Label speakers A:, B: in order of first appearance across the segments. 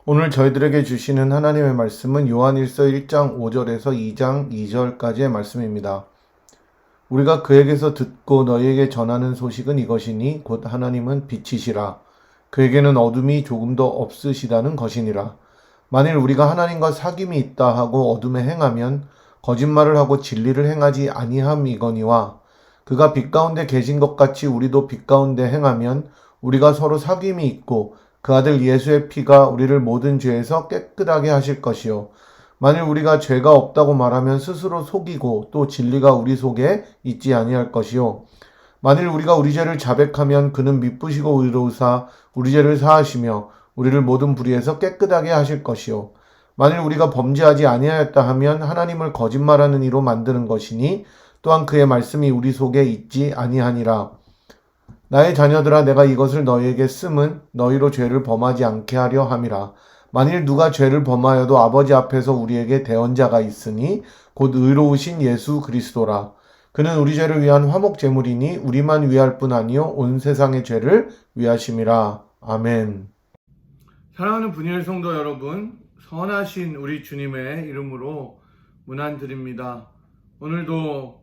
A: 오늘 저희들에게 주시는 하나님의 말씀은 요한일서 1장 5절에서 2장 2절까지의 말씀입니다. 우리가 그에게서 듣고 너희에게 전하는 소식은 이것이니 곧 하나님은 빛이시라. 그에게는 어둠이 조금도 없으시다는 것이니라. 만일 우리가 하나님과 사귐이 있다 하고 어둠에 행하면 거짓말을 하고 진리를 행하지 아니함이거니와 그가 빛 가운데 계신 것 같이 우리도 빛 가운데 행하면 우리가 서로 사귐이 있고 그 아들 예수의 피가 우리를 모든 죄에서 깨끗하게 하실 것이요. 만일 우리가 죄가 없다고 말하면 스스로 속이고 또 진리가 우리 속에 있지 아니할 것이요. 만일 우리가 우리 죄를 자백하면 그는 미쁘시고 의로우사 우리 죄를 사하시며 우리를 모든 불의에서 깨끗하게 하실 것이요. 만일 우리가 범죄하지 아니하였다 하면 하나님을 거짓말하는 이로 만드는 것이니 또한 그의 말씀이 우리 속에 있지 아니하니라. 나의 자녀들아 내가 이것을 너희에게 씀은 너희로 죄를 범하지 않게 하려 함이라. 만일 누가 죄를 범하여도 아버지 앞에서 우리에게 대언자가 있으니 곧 의로우신 예수 그리스도라. 그는 우리 죄를 위한 화목 제물이니 우리만 위할 뿐 아니요 온 세상의 죄를 위하심이라. 아멘.
B: 사랑하는 분일 성도 여러분, 선하신 우리 주님의 이름으로 문안드립니다. 오늘도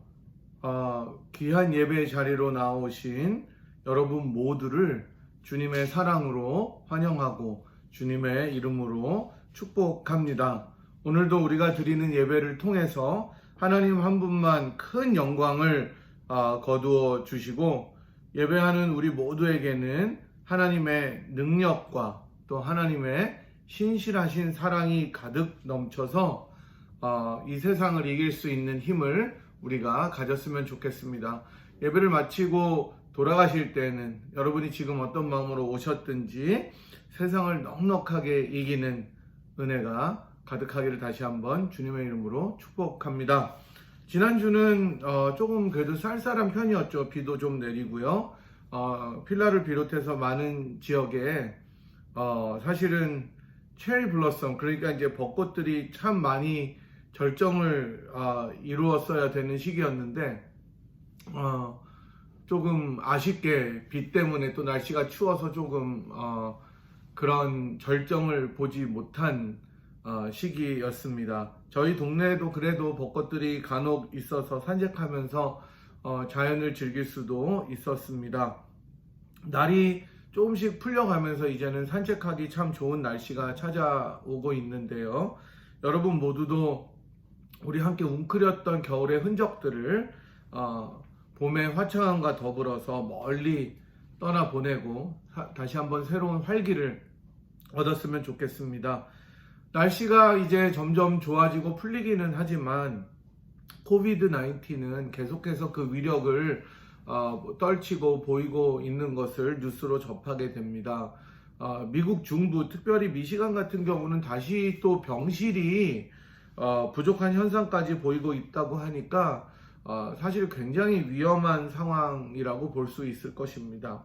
B: 귀한 예배 자리로 나오신 여러분 모두를 주님의 사랑으로 환영하고 주님의 이름으로 축복합니다. 오늘도 우리가 드리는 예배를 통해서 하나님 한 분만 큰 영광을 거두어 주시고 예배하는 우리 모두에게는 하나님의 능력과 또 하나님의 신실하신 사랑이 가득 넘쳐서 이 세상을 이길 수 있는 힘을 우리가 가졌으면 좋겠습니다. 예배를 마치고 돌아가실 때는 여러분이 지금 어떤 마음으로 오셨든지 세상을 넉넉하게 이기는 은혜가 가득하기를 다시 한번 주님의 이름으로 축복합니다. 지난주는 조금 그래도 쌀쌀한 편이었죠. 비도 좀 내리고요. 필라를 비롯해서 많은 지역에 사실은 체리 블러썸, 그러니까 이제 벚꽃들이 참 많이 절정을 이루었어야 되는 시기였는데 조금 아쉽게 비 때문에 또 날씨가 추워서 조금 그런 절정을 보지 못한 시기였습니다. 저희 동네에도 그래도 벚꽃들이 간혹 있어서 산책하면서 자연을 즐길 수도 있었습니다. 날이 조금씩 풀려가면서 이제는 산책하기 참 좋은 날씨가 찾아오고 있는데요. 여러분 모두도 우리 함께 웅크렸던 겨울의 흔적들을 봄의 화창함과 더불어서 멀리 떠나보내고 다시 한번 새로운 활기를 얻었으면 좋겠습니다. 날씨가 이제 점점 좋아지고 풀리기는 하지만 코비드 19은 계속해서 그 위력을 떨치고 보이고 있는 것을 뉴스로 접하게 됩니다. 미국 중부, 특별히 미시간 같은 경우는 다시 또 병실이 부족한 현상까지 보이고 있다고 하니까 사실 굉장히 위험한 상황이라고 볼 수 있을 것입니다.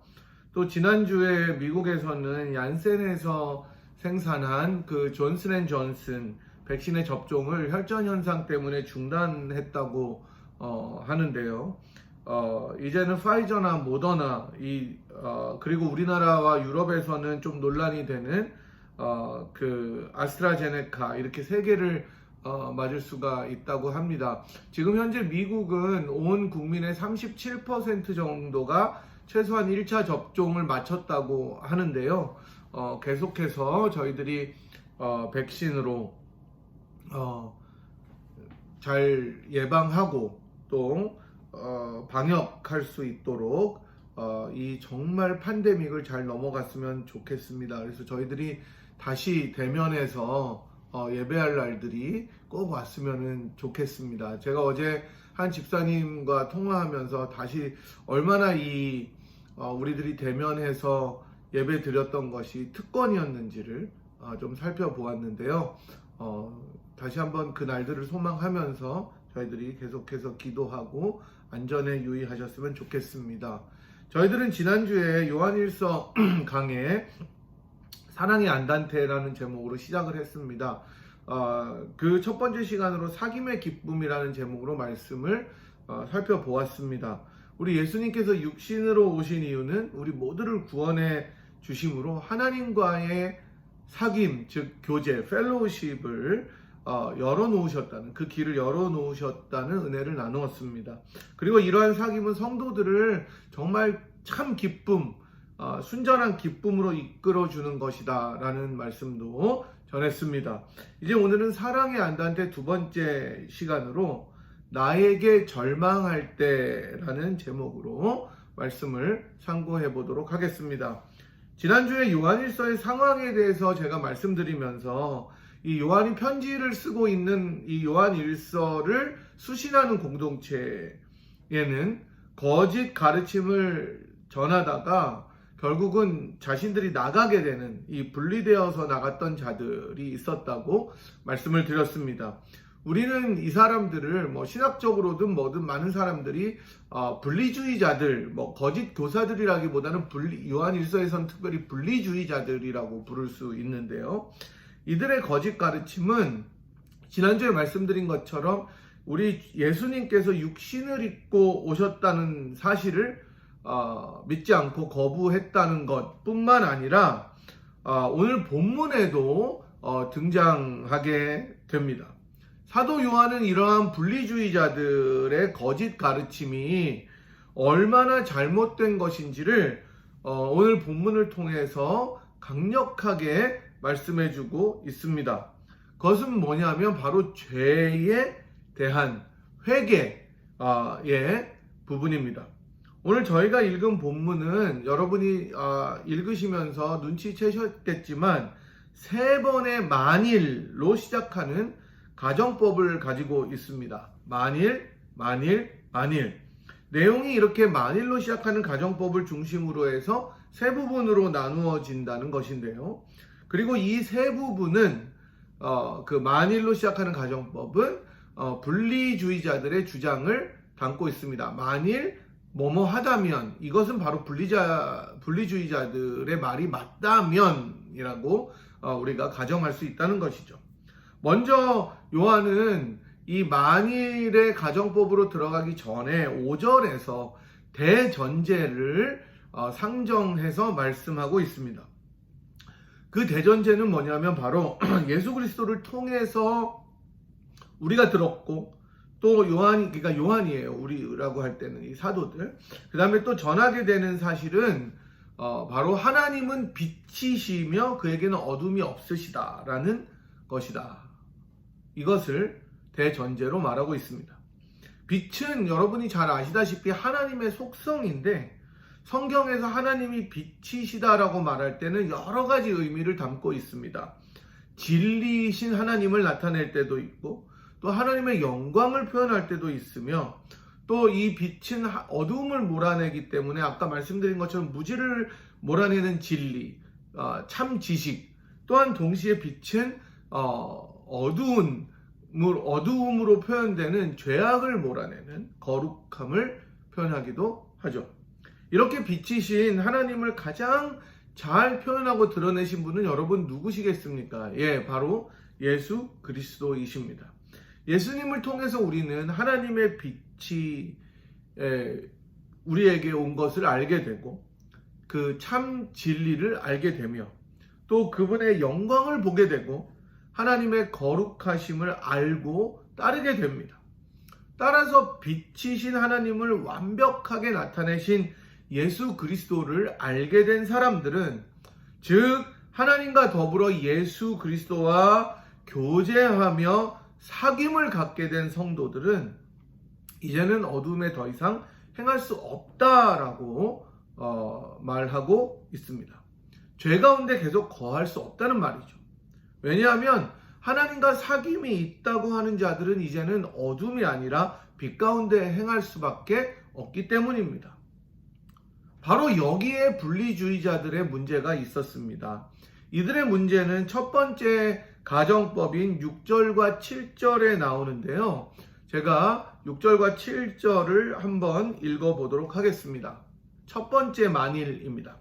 B: 또 지난주에 미국에서는 얀센에서 생산한 그 존슨앤존슨 백신의 접종을 혈전 현상 때문에 중단했다고 하는데요. 이제는 파이저나 모더나 그리고 우리나라와 유럽에서는 좀 논란이 되는 그 아스트라제네카 이렇게 세 개를 맞을 수가 있다고 합니다. 지금 현재 미국은 온 국민의 37% 정도가 최소한 1차 접종을 마쳤다고 하는데요. 계속해서 저희들이 백신으로 잘 예방하고 또 방역할 수 있도록 이 정말 팬데믹을 잘 넘어갔으면 좋겠습니다. 그래서 저희들이 다시 대면해서 예배할 날들이 꼭 왔으면 좋겠습니다. 제가 어제 한 집사님과 통화하면서 다시 얼마나 우리들이 대면해서 예배 드렸던 것이 특권이었는지를 좀 살펴보았는데요. 다시 한번 그 날들을 소망하면서 저희들이 계속해서 기도하고 안전에 유의하셨으면 좋겠습니다. 저희들은 지난주에 요한일서 강해 사랑의 안단테라는 제목으로 시작을 했습니다. 그 첫 번째 시간으로 사귐의 기쁨이라는 제목으로 말씀을 살펴보았습니다. 우리 예수님께서 육신으로 오신 이유는 우리 모두를 구원해 주심으로 하나님과의 사귐, 즉 교제, 펠로우십을 열어놓으셨다는, 그 길을 열어놓으셨다는 은혜를 나누었습니다. 그리고 이러한 사귐은 성도들을 정말 참 기쁨, 순전한 기쁨으로 이끌어주는 것이다 라는 말씀도 전했습니다. 이제 오늘은 사랑의 안단테 두 번째 시간으로 나에게 절망할 때라는 제목으로 말씀을 상고해 보도록 하겠습니다. 지난주에 요한일서의 상황에 대해서 제가 말씀드리면서 이 요한이 편지를 쓰고 있는 이 요한일서를 수신하는 공동체에는 거짓 가르침을 전하다가 결국은 자신들이 나가게 되는, 이 분리되어서 나갔던 자들이 있었다고 말씀을 드렸습니다. 우리는 이 사람들을 신학적으로든 뭐든 많은 사람들이 분리주의자들, 거짓 교사들이라기보다는 요한일서에서는 특별히 분리주의자들이라고 부를 수 있는데요. 이들의 거짓 가르침은 지난주에 말씀드린 것처럼 우리 예수님께서 육신을 입고 오셨다는 사실을 믿지 않고 거부했다는 것뿐만 아니라 오늘 본문에도 등장하게 됩니다. 사도 요한은 이러한 분리주의자들의 거짓 가르침이 얼마나 잘못된 것인지를 오늘 본문을 통해서 강력하게 말씀해주고 있습니다. 그것은 뭐냐면 바로 죄에 대한 회개의 부분입니다. 오늘 저희가 읽은 본문은 여러분이 읽으시면서 눈치채셨겠지만 3번의 만일로 시작하는 가정법을 가지고 있습니다. 만일. 내용이 이렇게 만일로 시작하는 가정법을 중심으로 해서 3부분으로 나누어진다는 것인데요. 그리고 이 3부분은 그 만일로 시작하는 가정법은 분리주의자들의 주장을 담고 있습니다. 만일 뭐뭐 하다면, 이것은 바로 분리주의자들의 말이 맞다면이라고 우리가 가정할 수 있다는 것이죠. 먼저 요한은 이 만일의 가정법으로 들어가기 전에 5절에서 대전제를 상정해서 말씀하고 있습니다. 그 대전제는 뭐냐면 바로 예수 그리스도를 통해서 우리가 들었고, 또 그러니까 요한이에요. 우리라고 할 때는 이 사도들. 그 다음에 또 전하게 되는 사실은 바로 하나님은 빛이시며 그에게는 어둠이 없으시다라는 것이다. 이것을 대전제로 말하고 있습니다. 빛은 여러분이 잘 아시다시피 하나님의 속성인데, 성경에서 하나님이 빛이시다라고 말할 때는 여러 가지 의미를 담고 있습니다. 진리이신 하나님을 나타낼 때도 있고, 또 하나님의 영광을 표현할 때도 있으며, 또 이 빛은 어두움을 몰아내기 때문에 아까 말씀드린 것처럼 무지를 몰아내는 진리, 참 지식, 또한 동시에 빛은 어두움으로 표현되는 죄악을 몰아내는 거룩함을 표현하기도 하죠. 이렇게 빛이신 하나님을 가장 잘 표현하고 드러내신 분은 여러분 누구시겠습니까? 바로 예수 그리스도이십니다. 예수님을 통해서 우리는 하나님의 빛이 우리에게 온 것을 알게 되고, 그 참 진리를 알게 되며, 또 그분의 영광을 보게 되고, 하나님의 거룩하심을 알고 따르게 됩니다. 따라서 빛이신 하나님을 완벽하게 나타내신 예수 그리스도를 알게 된 사람들은, 즉 하나님과 더불어 예수 그리스도와 교제하며 사귐을 갖게 된 성도들은 이제는 어둠에 더 이상 행할 수 없다라고 말하고 있습니다. 죄 가운데 계속 거할 수 없다는 말이죠. 왜냐하면 하나님과 사귐이 있다고 하는 자들은 이제는 어둠이 아니라 빛 가운데 행할 수밖에 없기 때문입니다. 바로 여기에 분리주의자들의 문제가 있었습니다. 이들의 문제는 첫 번째 가정법인 6절과 7절에 나오는데요. 제가 6절과 7절을 한번 읽어보도록 하겠습니다. 첫 번째 만일입니다.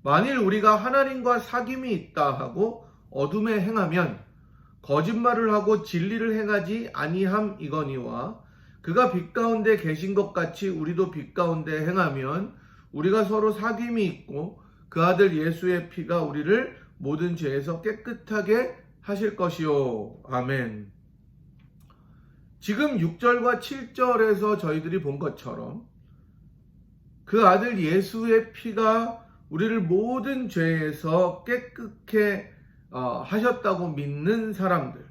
B: 만일 우리가 하나님과 사귐이 있다 하고 어둠에 행하면 거짓말을 하고 진리를 행하지 아니함이거니와, 그가 빛 가운데 계신 것 같이 우리도 빛 가운데 행하면 우리가 서로 사귐이 있고 그 아들 예수의 피가 우리를 모든 죄에서 깨끗하게 하실 것이요. 아멘. 지금 6절과 7절에서 저희들이 본 것처럼 그 아들 예수의 피가 우리를 모든 죄에서 깨끗게 하셨다고 믿는 사람들,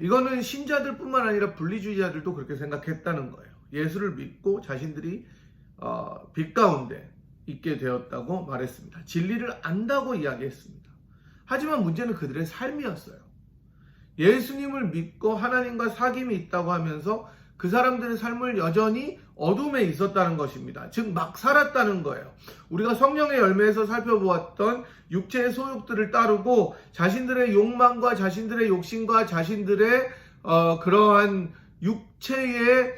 B: 이거는 신자들뿐만 아니라 분리주의자들도 그렇게 생각했다는 거예요. 예수를 믿고 자신들이 빛 가운데 있게 되었다고 말했습니다. 진리를 안다고 이야기했습니다. 하지만 문제는 그들의 삶이었어요. 예수님을 믿고 하나님과 사귐이 있다고 하면서 그 사람들의 삶을 여전히 어둠에 있었다는 것입니다. 즉 막 살았다는 거예요. 우리가 성령의 열매에서 살펴보았던 육체의 소욕들을 따르고 자신들의 욕망과 자신들의 욕심과 자신들의 그러한 육체의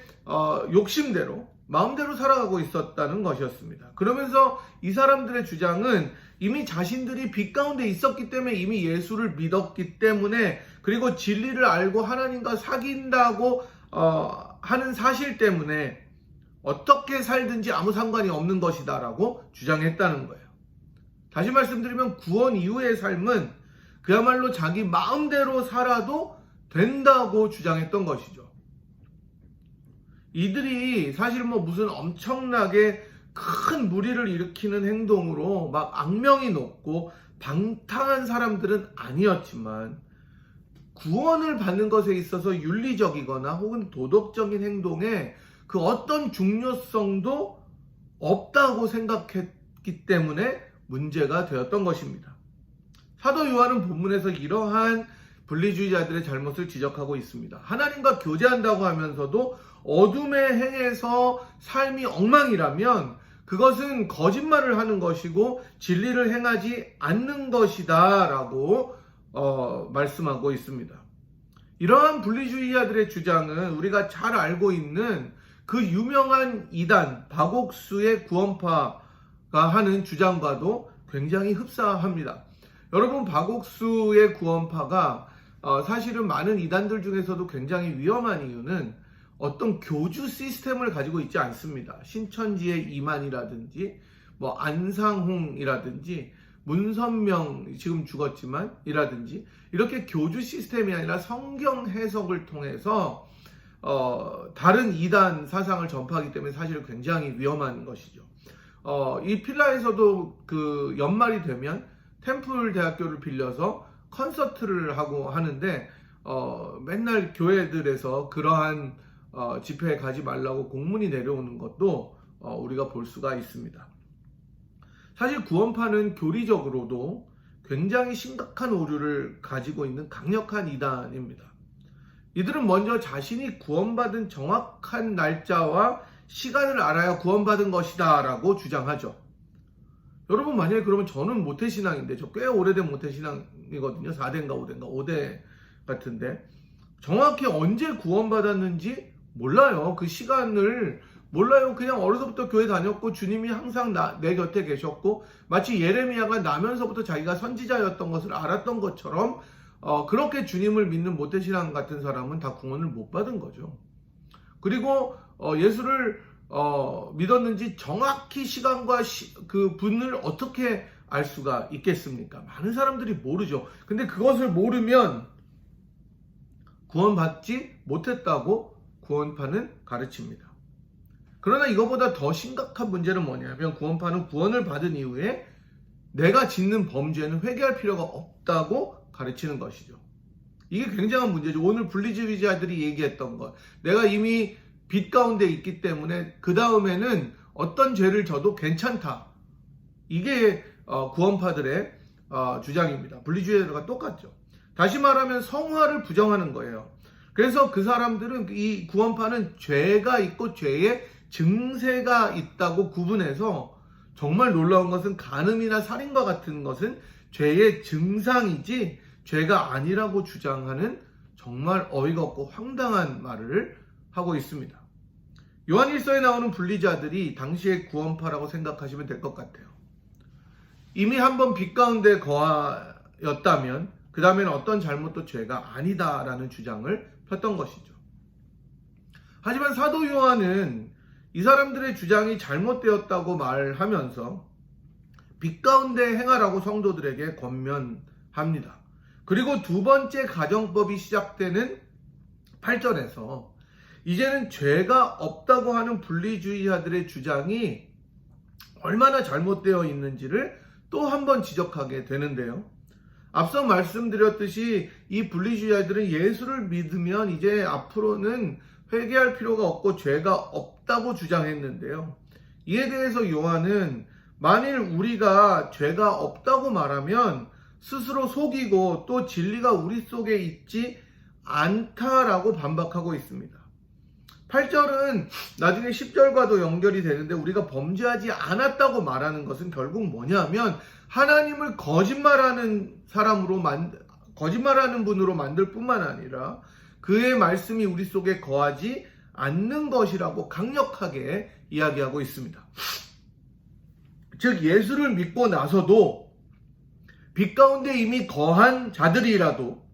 B: 욕심대로 마음대로 살아가고 있었다는 것이었습니다. 그러면서 이 사람들의 주장은 이미 자신들이 빛 가운데 있었기 때문에 이미 예수를 믿었기 때문에 그리고 진리를 알고 하나님과 사귄다고 하는 사실 때문에 어떻게 살든지 아무 상관이 없는 것이다 라고 주장했다는 거예요. 다시 말씀드리면 구원 이후의 삶은 그야말로 자기 마음대로 살아도 된다고 주장했던 것이죠. 이들이 사실 무슨 엄청나게 큰 무리를 일으키는 행동으로 막 악명이 높고 방탕한 사람들은 아니었지만 구원을 받는 것에 있어서 윤리적이거나 혹은 도덕적인 행동에 그 어떤 중요성도 없다고 생각했기 때문에 문제가 되었던 것입니다. 사도 요한은 본문에서 이러한 분리주의자들의 잘못을 지적하고 있습니다. 하나님과 교제한다고 하면서도 어둠에 행해서 삶이 엉망이라면 그것은 거짓말을 하는 것이고 진리를 행하지 않는 것이다 라고 말씀하고 있습니다. 이러한 분리주의자들의 주장은 우리가 잘 알고 있는 그 유명한 이단 박옥수의 구원파가 하는 주장과도 굉장히 흡사합니다. 여러분, 박옥수의 구원파가 사실은 많은 이단들 중에서도 굉장히 위험한 이유는 어떤 교주 시스템을 가지고 있지 않습니다. 신천지의 이만이라든지 안상홍이라든지 문선명 지금 죽었지만 이라든지 이렇게 교주 시스템이 아니라 성경 해석을 통해서 다른 이단 사상을 전파하기 때문에 사실 굉장히 위험한 것이죠. 이 필라에서도 그 연말이 되면 템플 대학교를 빌려서 콘서트를 하고 하는데 맨날 교회들에서 그러한 집회에 가지 말라고 공문이 내려오는 것도 우리가 볼 수가 있습니다. 사실 구원파는 교리적으로도 굉장히 심각한 오류를 가지고 있는 강력한 이단입니다. 이들은 먼저 자신이 구원받은 정확한 날짜와 시간을 알아야 구원받은 것이다 라고 주장하죠. 여러분, 만약에 그러면 저는 모태신앙인데 저 꽤 오래된 모태신앙이거든요. 4대인가 5대인가 5대 같은데 정확히 언제 구원받았는지 몰라요. 그 시간을 몰라요. 그냥 어려서부터 교회 다녔고 주님이 항상 내 곁에 계셨고 마치 예레미야가 나면서부터 자기가 선지자였던 것을 알았던 것처럼 그렇게 주님을 믿는 모태신앙 같은 사람은 다 구원을 못 받은 거죠. 그리고 예수를 믿었는지 정확히 시간과 그 분을 어떻게 알 수가 있겠습니까? 많은 사람들이 모르죠. 근데 그것을 모르면 구원받지 못했다고 구원파는 가르칩니다. 그러나 이거보다 더 심각한 문제는 뭐냐면 구원파는 구원을 받은 이후에 내가 짓는 범죄는 회개할 필요가 없다고 가르치는 것이죠. 이게 굉장한 문제죠. 오늘 분리주의자들이 얘기했던 것, 내가 이미 빛 가운데 있기 때문에 그 다음에는 어떤 죄를 져도 괜찮다. 이게 구원파들의 주장입니다. 분리주의자들과 똑같죠. 다시 말하면 성화를 부정하는 거예요. 그래서 그 사람들은 이 구원파는 죄가 있고 죄의 증세가 있다고 구분해서 정말 놀라운 것은 간음이나 살인과 같은 것은 죄의 증상이지 죄가 아니라고 주장하는 정말 어이가 없고 황당한 말을 하고 있습니다. 요한일서에 나오는 분리자들이 당시의 구원파라고 생각하시면 될 것 같아요. 이미 한번 빛 가운데 거하였다면 그 다음에는 어떤 잘못도 죄가 아니다라는 주장을 폈던 것이죠. 하지만 사도 요한은 이 사람들의 주장이 잘못되었다고 말하면서 빛 가운데 행하라고 성도들에게 권면합니다. 그리고 두 번째 가정법이 시작되는 8절에서 이제는 죄가 없다고 하는 분리주의자들의 주장이 얼마나 잘못되어 있는지를 또 한 번 지적하게 되는데요. 앞서 말씀드렸듯이 이 분리주의자들은 예수를 믿으면 이제 앞으로는 회개할 필요가 없고 죄가 없다고 주장했는데요. 이에 대해서 요한은 만일 우리가 죄가 없다고 말하면 스스로 속이고 또 진리가 우리 속에 있지 않다라고 반박하고 있습니다. 8절은 나중에 10절과도 연결이 되는데 우리가 범죄하지 않았다고 말하는 것은 결국 뭐냐면 하나님을 거짓말하는 분으로 만들 뿐만 아니라 그의 말씀이 우리 속에 거하지 않는 것이라고 강력하게 이야기하고 있습니다. 즉 예수를 믿고 나서도 빛 가운데 이미 거한 자들이라도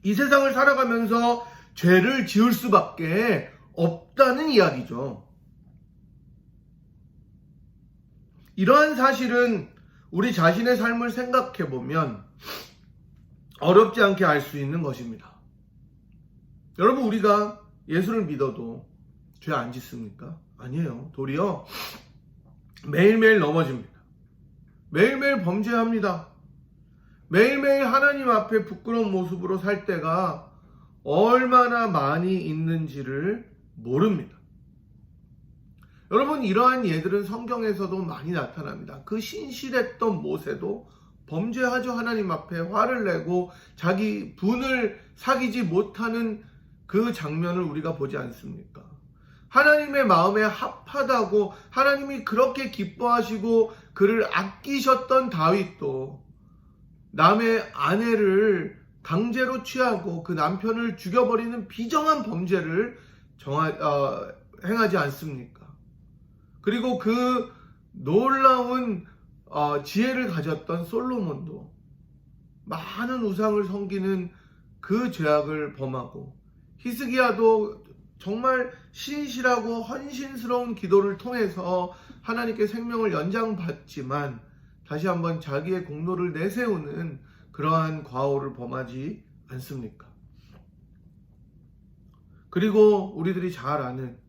B: 이 세상을 살아가면서 죄를 지을 수밖에 없다는 이야기죠. 이러한 사실은 우리 자신의 삶을 생각해 보면 어렵지 않게 알 수 있는 것입니다. 여러분, 우리가 예수를 믿어도 죄 안 짓습니까? 아니에요. 도리어 매일매일 넘어집니다. 매일매일 범죄합니다. 매일매일 하나님 앞에 부끄러운 모습으로 살 때가 얼마나 많이 있는지를 모릅니다. 여러분, 이러한 예들은 성경에서도 많이 나타납니다. 그 신실했던 모세도 범죄하죠. 하나님 앞에 화를 내고 자기 분을 사귀지 못하는 그 장면을 우리가 보지 않습니까? 하나님의 마음에 합하다고 하나님이 그렇게 기뻐하시고 그를 아끼셨던 다윗도 남의 아내를 강제로 취하고 그 남편을 죽여버리는 비정한 범죄를 행하지 않습니까? 그리고 그 놀라운 지혜를 가졌던 솔로몬도 많은 우상을 섬기는 그 죄악을 범하고, 히스기야도 정말 신실하고 헌신스러운 기도를 통해서 하나님께 생명을 연장받지만 다시 한번 자기의 공로를 내세우는 그러한 과오를 범하지 않습니까? 그리고 우리들이 잘 아는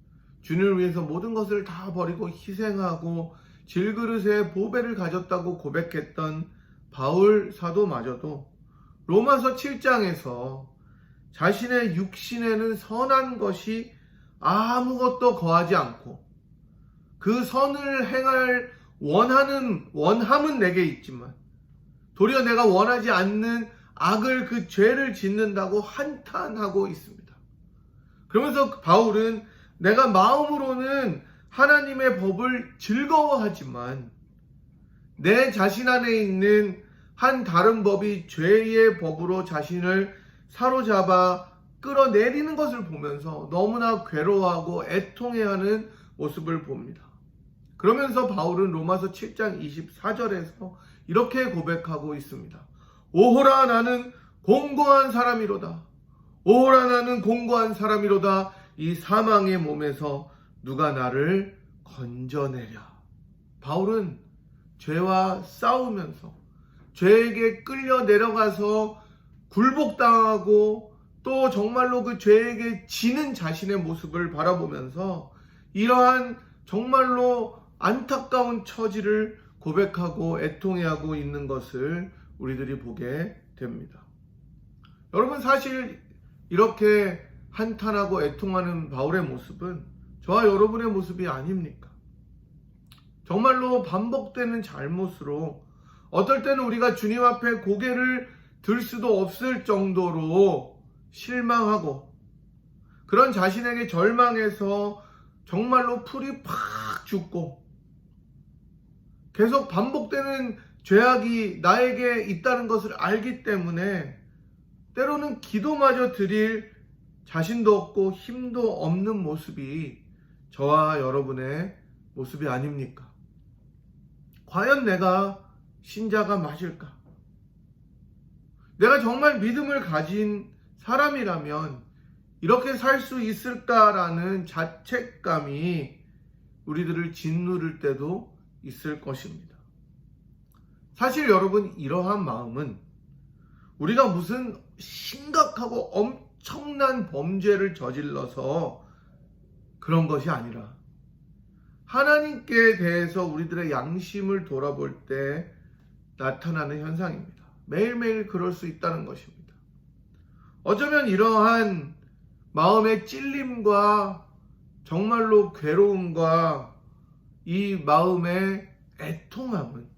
B: 주님을 위해서 모든 것을 다 버리고 희생하고 질그릇에 보배를 가졌다고 고백했던 바울 사도마저도 로마서 7장에서 자신의 육신에는 선한 것이 아무것도 거하지 않고 그 선을 행할 원함은 내게 있지만 도리어 내가 원하지 않는 악을, 그 죄를 짓는다고 한탄하고 있습니다. 그러면서 바울은 내가 마음으로는 하나님의 법을 즐거워하지만 내 자신 안에 있는 한 다른 법이 죄의 법으로 자신을 사로잡아 끌어내리는 것을 보면서 너무나 괴로워하고 애통해하는 모습을 봅니다. 그러면서 바울은 로마서 7장 24절에서 이렇게 고백하고 있습니다. 오호라 나는 공고한 사람이로다. 오호라 나는 공고한 사람이로다. 이 사망의 몸에서 누가 나를 건져내랴. 바울은 죄와 싸우면서 죄에게 끌려 내려가서 굴복당하고 또 정말로 그 죄에게 지는 자신의 모습을 바라보면서 이러한 정말로 안타까운 처지를 고백하고 애통해하고 있는 것을 우리들이 보게 됩니다. 여러분, 사실 이렇게 한탄하고 애통하는 바울의 모습은 저와 여러분의 모습이 아닙니까? 정말로 반복되는 잘못으로 어떨 때는 우리가 주님 앞에 고개를 들 수도 없을 정도로 실망하고 그런 자신에게 절망해서 정말로 풀이 팍 죽고 계속 반복되는 죄악이 나에게 있다는 것을 알기 때문에 때로는 기도마저 드릴 자신도 없고 힘도 없는 모습이 저와 여러분의 모습이 아닙니까? 과연 내가 신자가 맞을까? 내가 정말 믿음을 가진 사람이라면 이렇게 살 수 있을까라는 자책감이 우리들을 짓누를 때도 있을 것입니다. 사실 여러분, 이러한 마음은 우리가 무슨 심각하고 엄청난 범죄를 저질러서 그런 것이 아니라 하나님께 대해서 우리들의 양심을 돌아볼 때 나타나는 현상입니다. 매일매일 그럴 수 있다는 것입니다. 어쩌면 이러한 마음의 찔림과 정말로 괴로움과 이 마음의 애통함은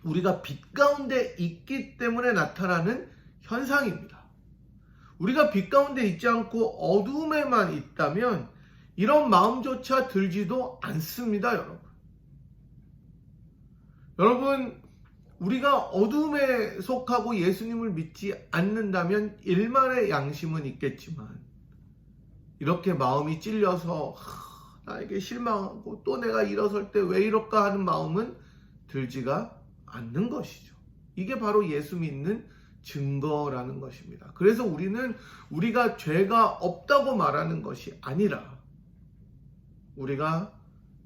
B: 우리가 빛 가운데 있기 때문에 나타나는 현상입니다. 우리가 빛 가운데 있지 않고 어둠에만 있다면 이런 마음조차 들지도 않습니다, 여러분. 여러분, 우리가 어둠에 속하고 예수님을 믿지 않는다면 일말의 양심은 있겠지만 이렇게 마음이 찔려서 나에게 실망하고 또 내가 일어설 때 왜 이럴까 하는 마음은 들지가 않는 것이죠. 이게 바로 예수 믿는 증거라는 것입니다. 그래서 우리는 우리가 죄가 없다고 말하는 것이 아니라 우리가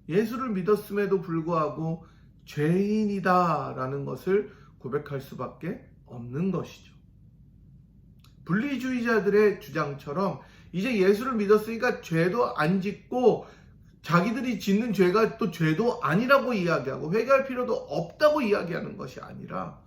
B: 예수를 믿었음에도 불구하고 죄인이다라는 것을 고백할 수밖에 없는 것이죠. 분리주의자들의 주장처럼 이제 예수를 믿었으니까 죄도 안 짓고 자기들이 짓는 죄가 또 죄도 아니라고 이야기하고 회개할 필요도 없다고 이야기하는 것이 아니라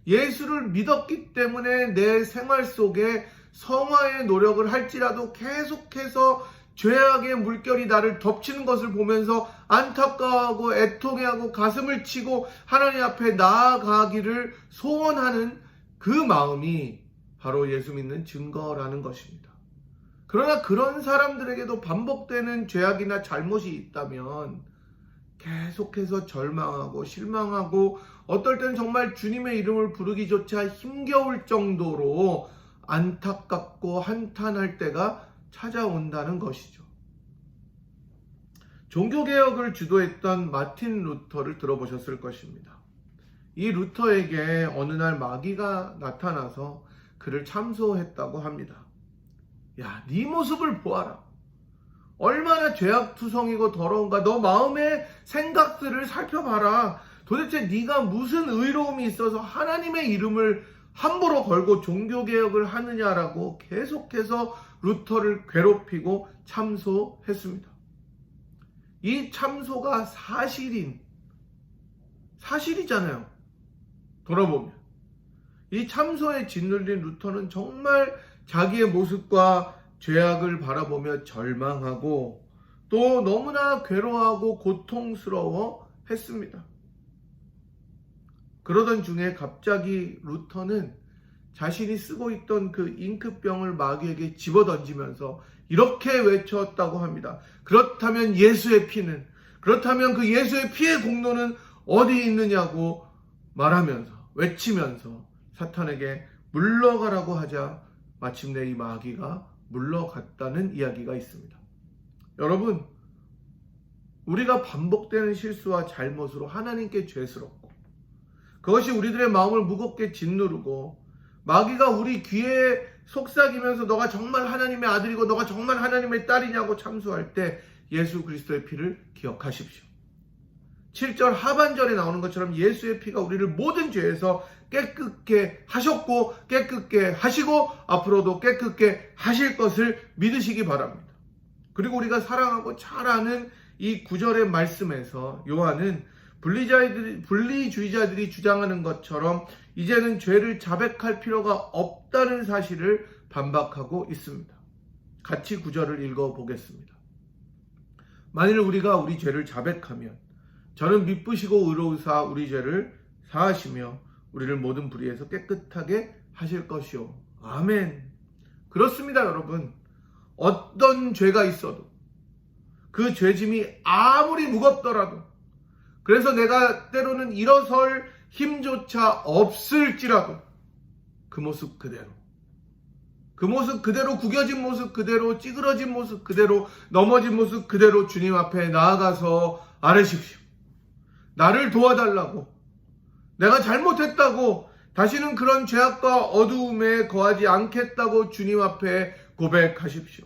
B: 예수를 믿었기 때문에 내 생활 속에 성화의 노력을 할지라도 계속해서 죄악의 물결이 나를 덮치는 것을 보면서 안타까워하고 애통해하고 가슴을 치고 하나님 앞에 나아가기를 소원하는 그 마음이 바로 예수 믿는 증거라는 것입니다. 그러나 그런 사람들에게도 반복되는 죄악이나 잘못이 있다면 계속해서 절망하고 실망하고 어떨 때는 정말 주님의 이름을 부르기조차 힘겨울 정도로 안타깝고 한탄할 때가 찾아온다는 것이죠. 종교개혁을 주도했던 마틴 루터를 들어보셨을 것입니다. 이 루터에게 어느 날 마귀가 나타나서 그를 참소했다고 합니다. 야, 네 모습을 보아라. 얼마나 죄악투성이고 더러운가. 너 마음의 생각들을 살펴봐라. 도대체 네가 무슨 의로움이 있어서 하나님의 이름을 함부로 걸고 종교개혁을 하느냐라고 계속해서 루터를 괴롭히고 참소했습니다. 이 참소가 사실이잖아요. 돌아보면. 이 참소에 짓눌린 루터는 정말 자기의 모습과 죄악을 바라보며 절망하고 또 너무나 괴로워하고 고통스러워 했습니다. 그러던 중에 갑자기 루터는 자신이 쓰고 있던 그 잉크병을 마귀에게 집어던지면서 이렇게 외쳤다고 합니다. 그렇다면 예수의 피는, 그렇다면 그 예수의 피의 공로는 어디 있느냐고 말하면서, 외치면서 사탄에게 물러가라고 하자 마침내 이 마귀가 물러갔다는 이야기가 있습니다. 여러분, 우리가 반복되는 실수와 잘못으로 하나님께 죄스럽고 그것이 우리들의 마음을 무겁게 짓누르고 마귀가 우리 귀에 속삭이면서 너가 정말 하나님의 아들이고 너가 정말 하나님의 딸이냐고 참소할 때 예수 그리스도의 피를 기억하십시오. 7절 하반절에 나오는 것처럼 예수의 피가 우리를 모든 죄에서 깨끗게 하셨고 깨끗게 하시고 앞으로도 깨끗게 하실 것을 믿으시기 바랍니다. 그리고 우리가 사랑하고 잘 아는 이 9절의 말씀에서 요한은 분리주의자들이 주장하는 것처럼 이제는 죄를 자백할 필요가 없다는 사실을 반박하고 있습니다. 같이 9절을 읽어보겠습니다. 만일 우리가 우리 죄를 자백하면 저는 미쁘시고 의로우사 우리 죄를 사하시며 우리를 모든 불의에서 깨끗하게 하실 것이요. 아멘. 그렇습니다, 여러분. 어떤 죄가 있어도 그 죄짐이 아무리 무겁더라도 그래서 내가 때로는 일어설 힘조차 없을지라도 그 모습 그대로 구겨진 모습 그대로 찌그러진 모습 그대로 넘어진 모습 그대로 주님 앞에 나아가서 아뢰십시오. 나를 도와달라고, 내가 잘못했다고, 다시는 그런 죄악과 어두움에 거하지 않겠다고 주님 앞에 고백하십시오.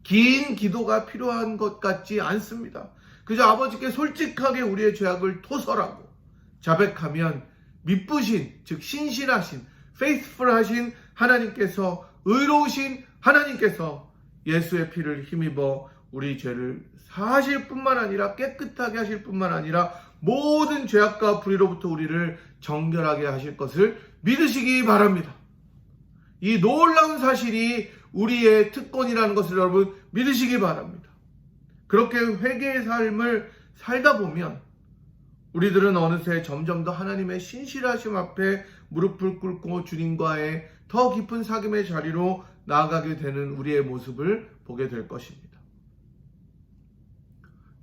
B: 긴 기도가 필요한 것 같지 않습니다. 그저 아버지께 솔직하게 우리의 죄악을 토설하고 자백하면 미쁘신, 즉 신실하신, faithful하신 하나님께서, 의로우신 하나님께서 예수의 피를 힘입어 우리 죄를 사하실 뿐만 아니라 깨끗하게 하실 뿐만 아니라 모든 죄악과 불의로부터 우리를 정결하게 하실 것을 믿으시기 바랍니다. 이 놀라운 사실이 우리의 특권이라는 것을 여러분 믿으시기 바랍니다. 그렇게 회개의 삶을 살다 보면 우리들은 어느새 점점 더 하나님의 신실하심 앞에 무릎을 꿇고 주님과의 더 깊은 사귐의 자리로 나아가게 되는 우리의 모습을 보게 될 것입니다.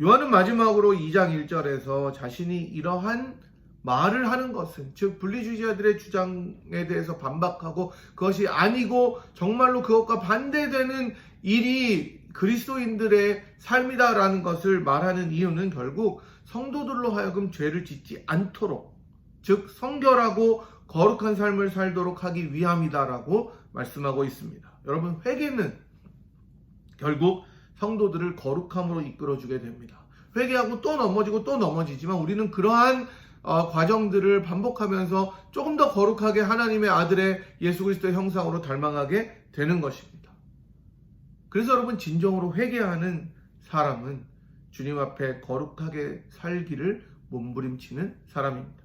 B: 요한은 마지막으로 2장 1절에서 자신이 이러한 말을 하는 것은, 즉 분리주의자들의 주장에 대해서 반박하고 그것이 아니고 정말로 그것과 반대되는 일이 그리스도인들의 삶이다라는 것을 말하는 이유는 결국 성도들로 하여금 죄를 짓지 않도록, 즉 성결하고 거룩한 삶을 살도록 하기 위함이다라고 말씀하고 있습니다. 여러분, 회개는 결국 성도들을 거룩함으로 이끌어주게 됩니다. 회개하고 또 넘어지고 또 넘어지지만 우리는 그러한 과정들을 반복하면서 조금 더 거룩하게 하나님의 아들의 예수 그리스도의 형상으로 닮아가게 되는 것입니다. 그래서 여러분, 진정으로 회개하는 사람은 주님 앞에 거룩하게 살기를 몸부림치는 사람입니다.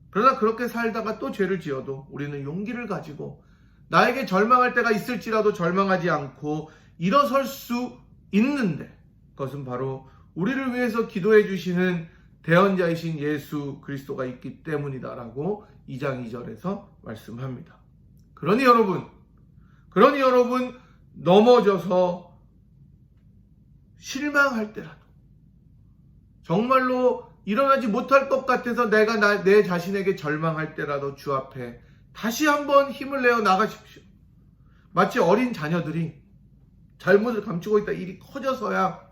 B: 그러나 그렇게 살다가 또 죄를 지어도 우리는 용기를 가지고 나에게 절망할 때가 있을지라도 절망하지 않고 일어설 수 있는데, 그것은 바로 우리를 위해서 기도해 주시는 대언자이신 예수 그리스도가 있기 때문이다라고 2장 2절에서 말씀합니다. 그러니 여러분 넘어져서 실망할 때라도, 정말로 일어나지 못할 것 같아서 내가 내 자신에게 절망할 때라도 주 앞에 다시 한번 힘을 내어 나가십시오. 마치 어린 자녀들이 잘못을 감추고 있다 일이 커져서야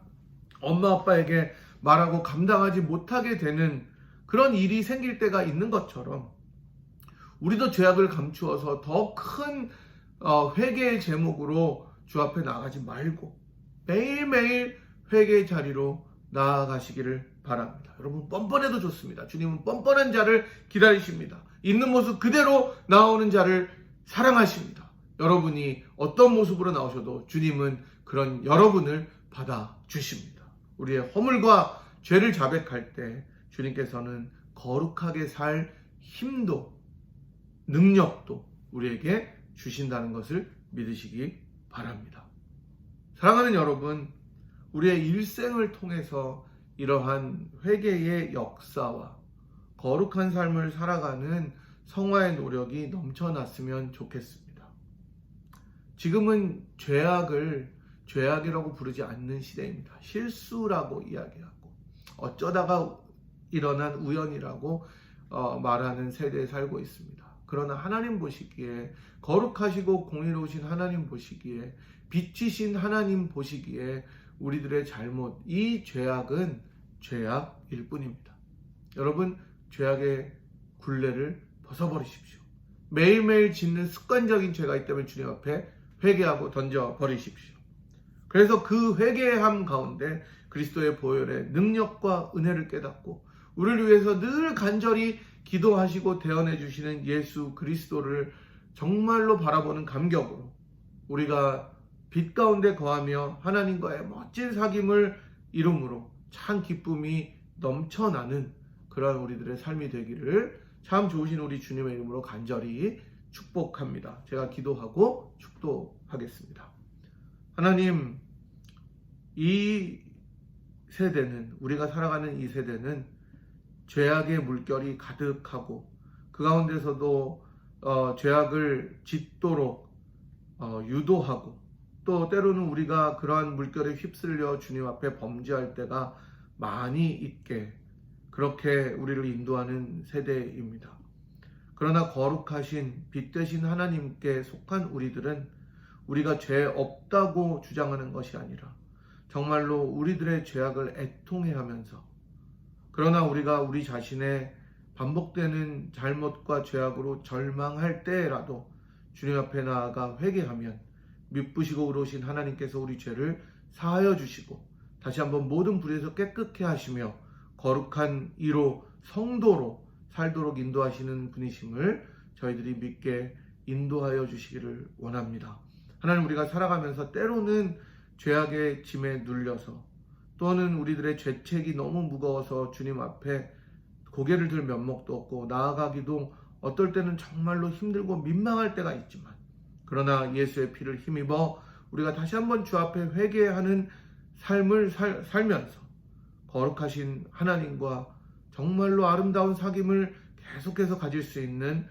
B: 엄마 아빠에게 말하고 감당하지 못하게 되는 그런 일이 생길 때가 있는 것처럼, 우리도 죄악을 감추어서 더 큰 회개의 제목으로 주 앞에 나가지 말고 매일매일 회개의 자리로 나아가시기를 바랍니다. 여러분, 뻔뻔해도 좋습니다. 주님은 뻔뻔한 자를 기다리십니다. 있는 모습 그대로 나오는 자를 사랑하십니다. 여러분이 어떤 모습으로 나오셔도 주님은 그런 여러분을 받아주십니다. 우리의 허물과 죄를 자백할 때 주님께서는 거룩하게 살 힘도 능력도 우리에게 주신다는 것을 믿으시기 바랍니다. 사랑하는 여러분, 우리의 일생을 통해서 이러한 회개의 역사와 거룩한 삶을 살아가는 성화의 노력이 넘쳐났으면 좋겠습니다. 지금은 죄악이라고 부르지 않는 시대입니다. 실수라고 이야기하고 어쩌다가 일어난 우연이라고 말하는 세대에 살고 있습니다. 그러나 하나님 보시기에, 거룩하시고 공의로우신 하나님 보시기에, 빛이신 하나님 보시기에 우리들의 잘못, 이 죄악은 죄악일 뿐입니다. 여러분, 죄악의 굴레를 벗어버리십시오. 매일매일 짓는 습관적인 죄가 있다면 주님 앞에 회개하고 던져버리십시오. 그래서 그 회개함 가운데 그리스도의 보혈의 능력과 은혜를 깨닫고 우리를 위해서 늘 간절히 기도하시고 대언해 주시는 예수 그리스도를 정말로 바라보는 감격으로 우리가 빛 가운데 거하며 하나님과의 멋진 사귐을 이룸으로 참 기쁨이 넘쳐나는 그러한 우리들의 삶이 되기를 참 좋으신 우리 주님의 이름으로 간절히 축복합니다. 제가 기도하고 축도하겠습니다. 하나님, 이 세대는, 우리가 살아가는 이 세대는 죄악의 물결이 가득하고 그 가운데서도 죄악을 짓도록 유도하고, 또 때로는 우리가 그러한 물결에 휩쓸려 주님 앞에 범죄할 때가 많이 있게, 그렇게 우리를 인도하는 세대입니다. 그러나 거룩하신 빛 되신 하나님께 속한 우리들은 우리가 죄 없다고 주장하는 것이 아니라 정말로 우리들의 죄악을 애통해하면서, 그러나 우리가 우리 자신의 반복되는 잘못과 죄악으로 절망할 때라도 주님 앞에 나아가 회개하면 미쁘시고 의로우신 하나님께서 우리 죄를 사하여 주시고 다시 한번 모든 불의에서 깨끗게 하시며 거룩한 이로 성도로 살도록 인도하시는 분이심을 저희들이 믿게 인도하여 주시기를 원합니다. 하나님, 우리가 살아가면서 때로는 죄악의 짐에 눌려서 또는 우리들의 죄책이 너무 무거워서 주님 앞에 고개를 들 면목도 없고 나아가기도 어떨 때는 정말로 힘들고 민망할 때가 있지만, 그러나 예수의 피를 힘입어 우리가 다시 한번 주 앞에 회개하는 삶을 살면서 거룩하신 하나님과 정말로 아름다운 사귐을 계속해서 가질 수 있는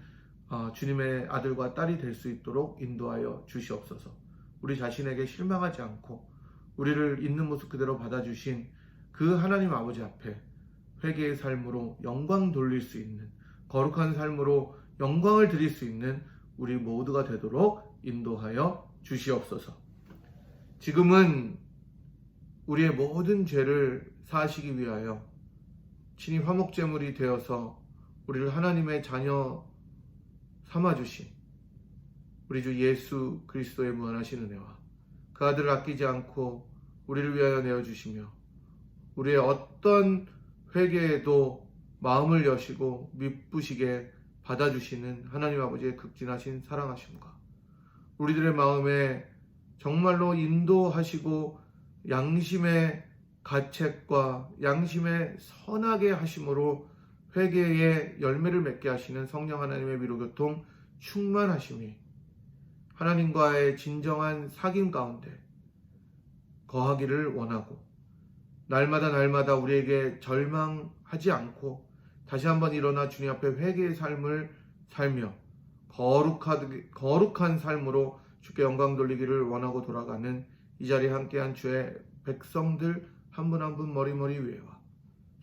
B: 주님의 아들과 딸이 될 수 있도록 인도하여 주시옵소서. 우리 자신에게 실망하지 않고 우리를 있는 모습 그대로 받아주신 그 하나님 아버지 앞에 회개의 삶으로 영광 돌릴 수 있는, 거룩한 삶으로 영광을 드릴 수 있는 우리 모두가 되도록 인도하여 주시옵소서. 지금은 우리의 모든 죄를 사하시기 위하여 친히 화목제물이 되어서 우리를 하나님의 자녀 삼아주신 우리 주 예수 그리스도의 무한하신 은혜와 그 아들을 아끼지 않고 우리를 위하여 내어주시며 우리의 어떤 회개에도 마음을 여시고 미쁘시게 받아주시는 하나님 아버지의 극진하신 사랑하심과 우리들의 마음에 정말로 인도하시고 양심의 가책과 양심의 선하게 하심으로 회개의 열매를 맺게 하시는 성령 하나님의 위로교통 충만하심이 하나님과의 진정한 사귐 가운데 거하기를 원하고, 날마다 우리에게 절망하지 않고 다시 한번 일어나 주님 앞에 회개의 삶을 살며 거룩한 삶으로 주께 영광 돌리기를 원하고 돌아가는 이 자리에 함께한 주의 백성들 한 분 한 분 머리머리 위에와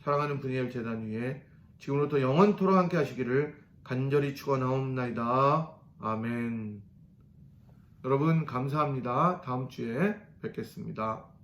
B: 사랑하는 분이엘 제단 위에 지금부터 영원토록 함께 하시기를 간절히 축원하옵나이다. 아멘. 여러분 감사합니다. 다음 주에 뵙겠습니다.